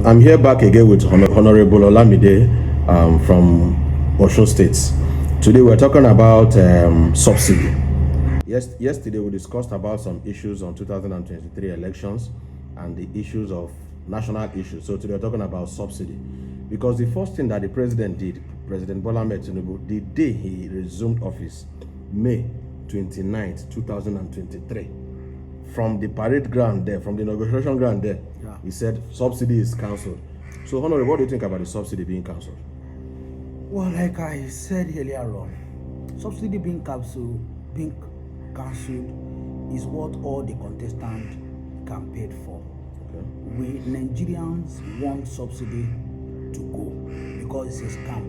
I'm here back again with Honorable Olamide from Osun State. Today we're talking about subsidy. Yesterday we discussed about some issues on 2023 elections and the issues of national issues. So today we're talking about subsidy. Because the first thing that the president did, President Bola Ahmed Tinubu, the day he resumed office, May 29th, 2023, from the parade ground there, from the inauguration ground there, he said subsidy is cancelled. So, Honorable, what do you think about the subsidy being cancelled? Well, like I said earlier on, subsidy being cancelled is what all the contestants campaigned for. Okay. We Nigerians want subsidy to go because it's a scam.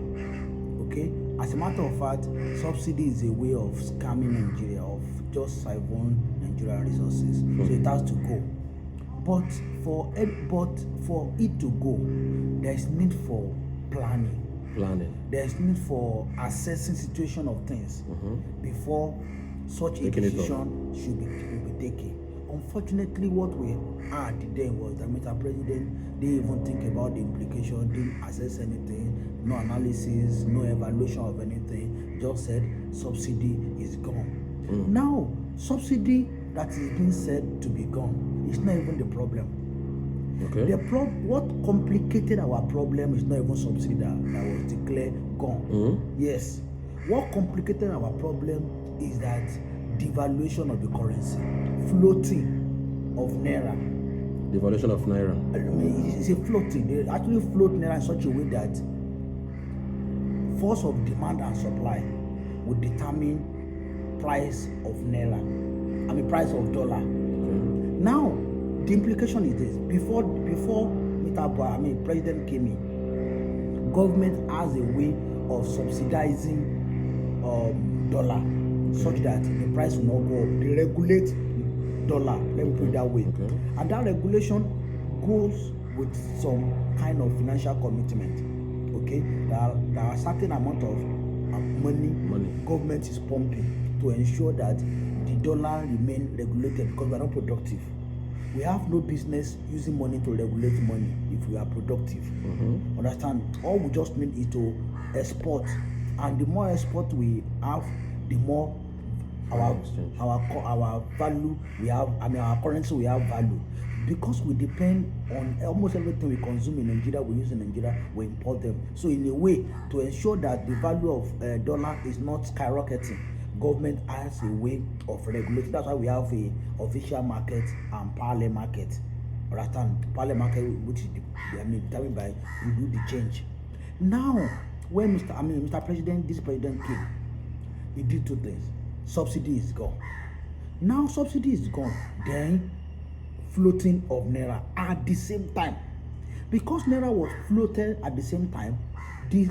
Okay? As a matter of fact, subsidy is a way of scamming Nigeria, of just siphon Nigerian resources. So it has to go. But for it to go, there's need for planning. There's need for assessing situation of things before such a decision should be taken. Unfortunately, what we had then was that Mr. President didn't even think about the implication, didn't assess anything, no analysis, no evaluation of anything, just said subsidy is gone. Now, subsidy that is being said to be gone is not even the problem. Okay. What complicated our problem is not even subsidy that was declared gone. Yes. What complicated our problem is that devaluation of the currency, floating of naira. Devaluation of naira. I mean, it's a floating. They actually float naira in such a way that force of demand and supply would determine price of naira. I mean, price of dollar. Okay. Now, the implication is this: before President came in, government has a way of subsidizing dollar, such that the price will not go up. They regulate dollar, let me put it that way. Okay. And that regulation goes with some kind of financial commitment. Okay, there are certain amount of money government is pumping to ensure that the dollar remain regulated, because we are not productive. We have no business using money to regulate money if we are productive. Understand? All we just need is to export, and the more export we have, the more our value we have. I mean, our currency we have value, because we depend on almost everything we consume in Nigeria. We use in Nigeria, we import them. So in a way, to ensure that the value of dollar is not skyrocketing, government has a way of regulating. That's why we have a official market and parallel market. Understand? Parallel market, which is determined by we do the change. Now, when this president came, he did two things. Subsidy is gone. Now subsidy is gone. Then floating of naira at the same time. Because naira was floated at the same time, the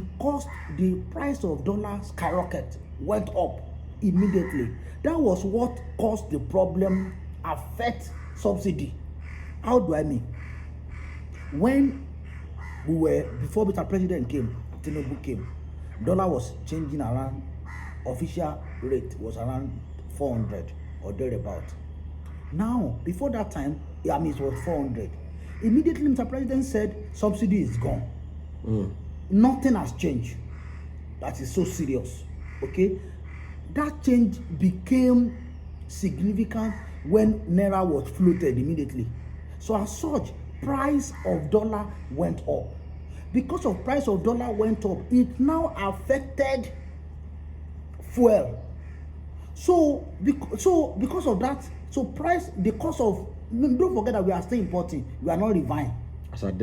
price of dollar skyrocketed, went up immediately. That was what caused the problem, affect subsidy. How do I mean? When before Mr. President came, Tinubu came, dollar was changing around, official rate was around 400 or thereabout. Now, before that time, it was 400. Immediately, Mr. President said subsidy is gone. Nothing has changed. That is so serious. Okay? That change became significant when naira was floated immediately. So as such, price of dollar went up. Because of price of dollar went up, it now affected fuel. So because of that, the cost of, don't forget that we are still importing. We are not refining. As at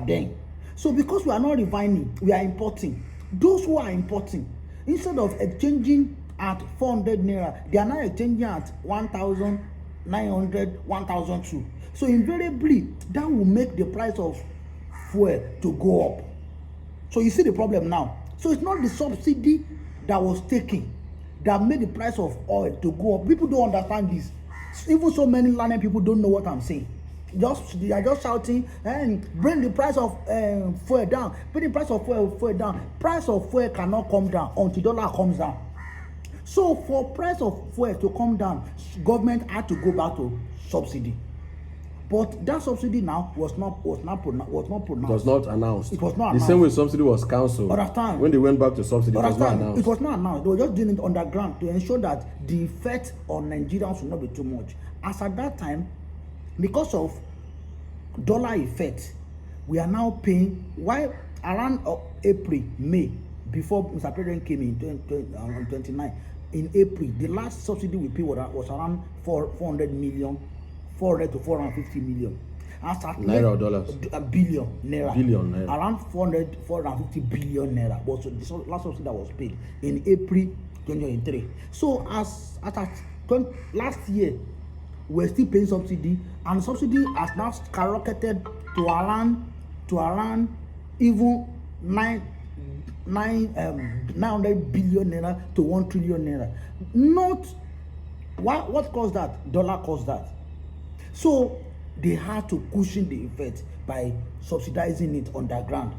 then. So because we are not refining, we are importing. Those who are importing, instead of exchanging at 400 naira, they are now exchanging at 1,900, 1,002. So invariably, that will make the price of fuel to go up. So you see the problem now. So it's not the subsidy that was taken that made the price of oil to go up. People don't understand this. Even so many learned people don't know what I'm saying. They are just shouting, and bring the price of fuel down. Bring the price of fuel down. Price of fuel cannot come down until dollar comes down. So for price of fuel to come down, government had to go back to subsidy. But that subsidy now was not pronounced. It was not announced. It was not the announced. same way subsidy was cancelled. Understand? When they went back to subsidy, it was not announced. It was not announced. They were just doing it underground to ensure that the effect on Nigerians would not be too much. As at that time, because of dollar effect, we are now paying. Why around April, May, before Mr. President came in on 29, in April, the last subsidy we paid was around 400 million, 400 to 450 million. Naira or dollars? A billion naira. Billion naira. Around 450 billion naira was the last subsidy that was paid in April 2023. So as at last year, we're still paying subsidy, and subsidy has now skyrocketed to around even 900 billion naira to 1 trillion naira. Not what caused that? Dollar caused that. So they had to cushion the effect by subsidizing it underground.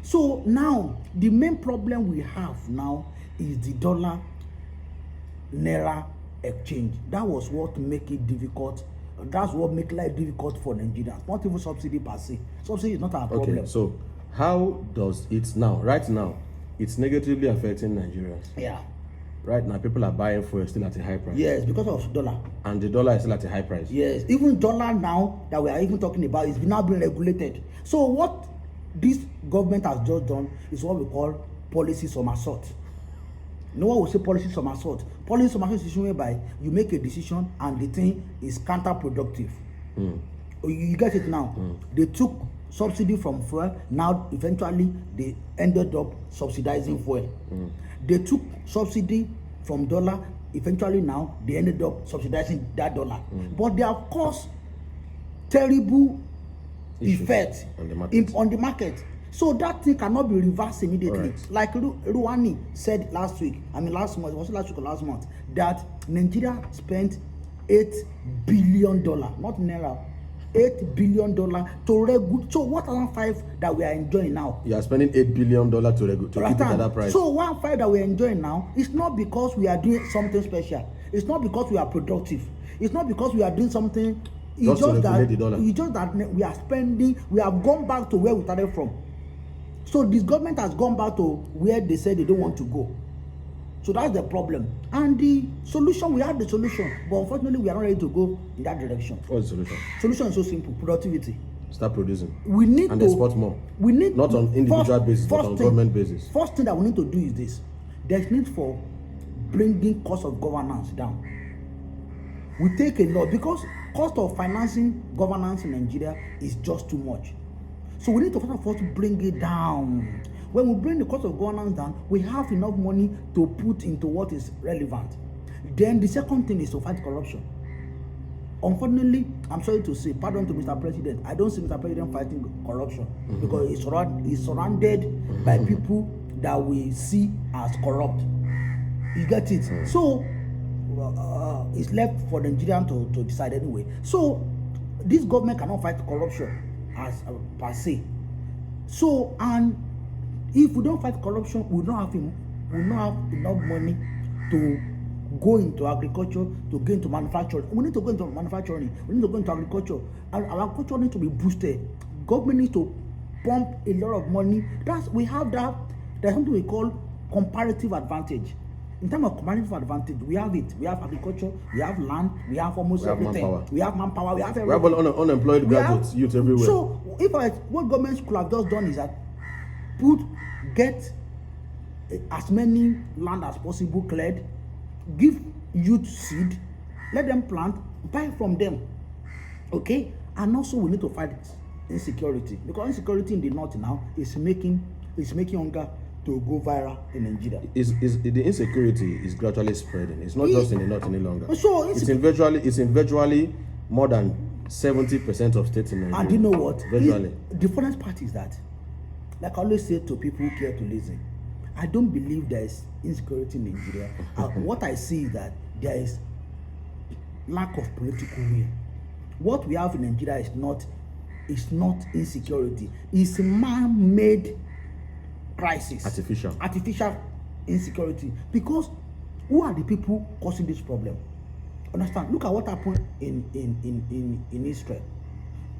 So now the main problem we have now is the dollar naira exchange. That was what make it difficult. That's what make life difficult for Nigerians. Not even subsidy per se. Subsidy is not our problem. Okay, so how does it now? Right now, it's negatively affecting Nigerians. Yeah. Right now, people are buying fuel still at a high price. Yes, because of dollar. And the dollar is still at a high price. Yes, even dollar now that we are even talking about is now being regulated. So what this government has just done is what we call policy somersault. You know what we say policy somersault? Policy somersault is whereby you make a decision and the thing is counterproductive. You get it now? They took subsidy from fuel. Now eventually they ended up subsidizing fuel. They took subsidy from dollar. Eventually now they ended up subsidizing that dollar. But they have caused terrible effect on the market. So that thing cannot be reversed immediately. Right. Like Ruwani said last week, last month, was it last week or last month, that Nigeria spent $8 billion, not naira, $8 billion to regulate. So what are 1.5 that we are enjoying now? You are spending $8 billion to keep it at that price. So 1.5 that we are enjoying now, it's not because we are doing something special. It's not because we are productive. It's not because we are doing something. It's just that we are spending. We have gone back to where we started from. So this government has gone back to where they said they don't want to go. So that's the problem. And the solution, we have the solution, but unfortunately we are not ready to go in that direction. What's the solution? Solution is so simple: productivity. Start producing. We need and to export more. We need not on individual basis, but on government basis. First thing that we need to do is this: there's need for bringing cost of governance down. We take a lot because cost of financing governance in Nigeria is just too much. So we need to first bring it down. When we bring the cost of governance down, we have enough money to put into what is relevant. Then the second thing is to fight corruption. Unfortunately, I'm sorry to say, pardon to Mr. President, I don't see Mr. President fighting corruption because he's surrounded by people that we see as corrupt. You get it? So it's left for the Nigerian to decide anyway. So this government cannot fight corruption as per se. So, and if we don't fight corruption, we don't have enough money to go into agriculture, to go into manufacturing. We need to go into manufacturing. We need to go into agriculture. And our agriculture needs to be boosted. Government needs to pump a lot of money. We have that. There's something we call comparative advantage. In terms of comparative advantage, we have it. We have agriculture, we have land, we have almost everything. We have manpower, we have everything. We have unemployed graduates, youth everywhere. So, what government could have just done is that get as many land as possible cleared, give youth seed, let them plant, buy from them. Okay? And also we need to fight insecurity, because insecurity in the north now is making hunger to go viral in Nigeria. The insecurity is gradually spreading. It's not just in the north any longer. So it's in virtually more than 70% of states in Nigeria. And you know what? Virtually. The funniest part is that, like I always say to people who care to listen, I don't believe there is insecurity in Nigeria. What I see is that there is lack of political will. What we have in Nigeria is not insecurity. It's a man-made crisis. Artificial insecurity. Because who are the people causing this problem? Understand? Look at what happened in Israel.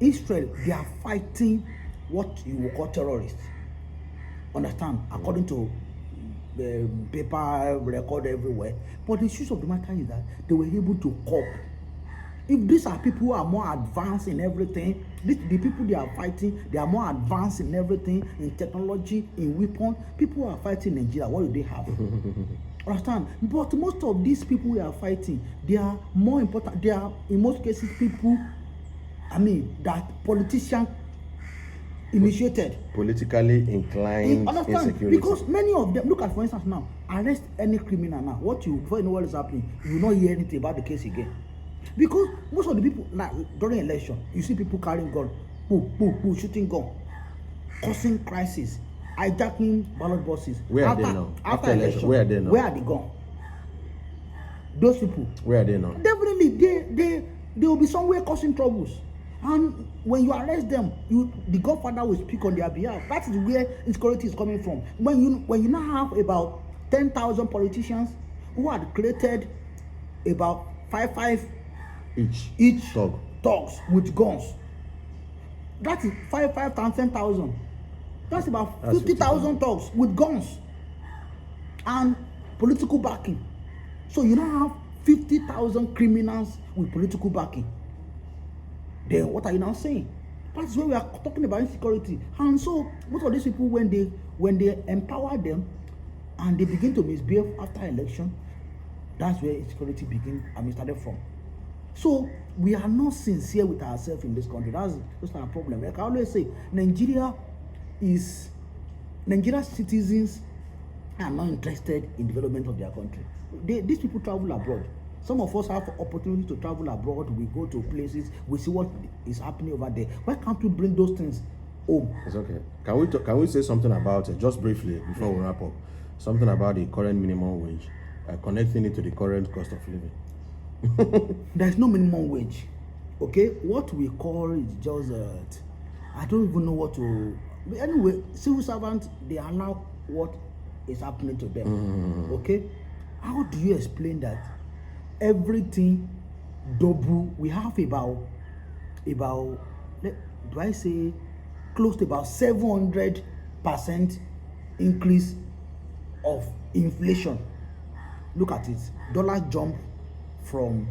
Israel, they are fighting what you will call terrorists. Understand? According to the paper record everywhere. But the truth of the matter is that they were able to cope. If these are people who are more advanced in everything, the people they are fighting, they are more advanced in everything, in technology, in weapon. People who are fighting in Nigeria, what do they have? Understand? But most of these people we are fighting, they are more important. They are, in most cases, people, that politicians initiated. Politically inclined insecurity. Because many of them, look at, for instance, now, arrest any criminal now. Before you know what is happening, you will not hear anything about the case again. Because most of the people, like during election, you see people carrying gun, shooting gun, causing crisis, hijacking ballot boxes. Where are they now? After election, where are they now? Where are they gone? Those people. Where are they now? Definitely, they will be somewhere causing troubles. And when you arrest them, the Godfather will speak on their behalf. That is where insecurity is coming from. When you now have about 10,000 politicians who had created about five each thugs with guns, that is 5 times 10,000. That's about 50,000 thugs with guns and political backing. So you now have 50,000 criminals with political backing. Then what are you now saying? That's when we are talking about insecurity. And so most of these people, when they empower them and they begin to misbehave after election, that's where insecurity started from. So we are not sincere with ourselves in this country. That's our problem. Like I always say, Nigeria's citizens are not interested in development of their country. These people travel abroad. Some of us have opportunity to travel abroad. We go to places, we see what is happening over there. Why can't we bring those things home? It's okay. Can we say something about it, just briefly, before we wrap up? Something about the current minimum wage, connecting it to the current cost of living. There is no minimum wage. Okay? What we call is just, I don't even know what to... But anyway, civil servants, they allow what is happening to them. Okay? How do you explain that? Everything double. We have about do I say close to about 700% increase of inflation. Look at it. Dollar jump from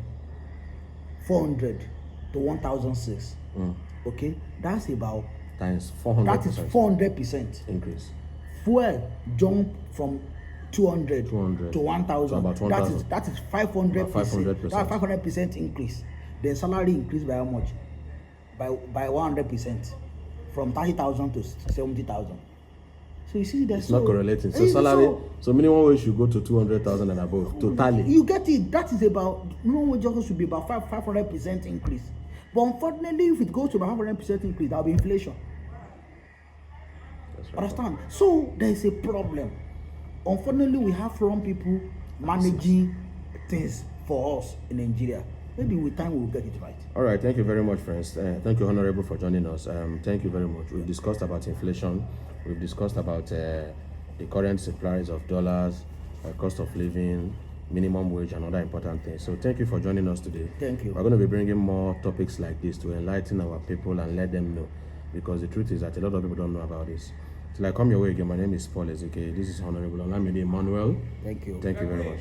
400 to 1,006. Okay, that's about times 400%. That is 400% increase. Fuel jump from 200 to 1,000. So about 1,000. That is 500%. 500%. That's 500% increase. Then salary increased by how much? By 100%, from 30,000 to 70,000. So you see, it's not correlating. So salary, so minimum wage should go to 200,000 and above. Totally. You get it. That is about minimum wage also should be about 500% increase. But unfortunately, if it goes to about 500% increase, there will be inflation. That's right. Understand? So there is a problem. Unfortunately, we have wrong people managing things for us in Nigeria. Maybe with time we'll get it right. All right, thank you very much, friends. Thank you, Honorable, for joining us. Thank you very much. We've discussed about inflation. We've discussed about the current supplies of dollars, cost of living, minimum wage, and other important things. So thank you for joining us today. Thank you. We're going to be bringing more topics like this to enlighten our people and let them know, because the truth is that a lot of people don't know about this. Till I come your way again, my name is Paul Ezeke. This is Honorable Olamide Emmanuel. Thank you. Thank you very much.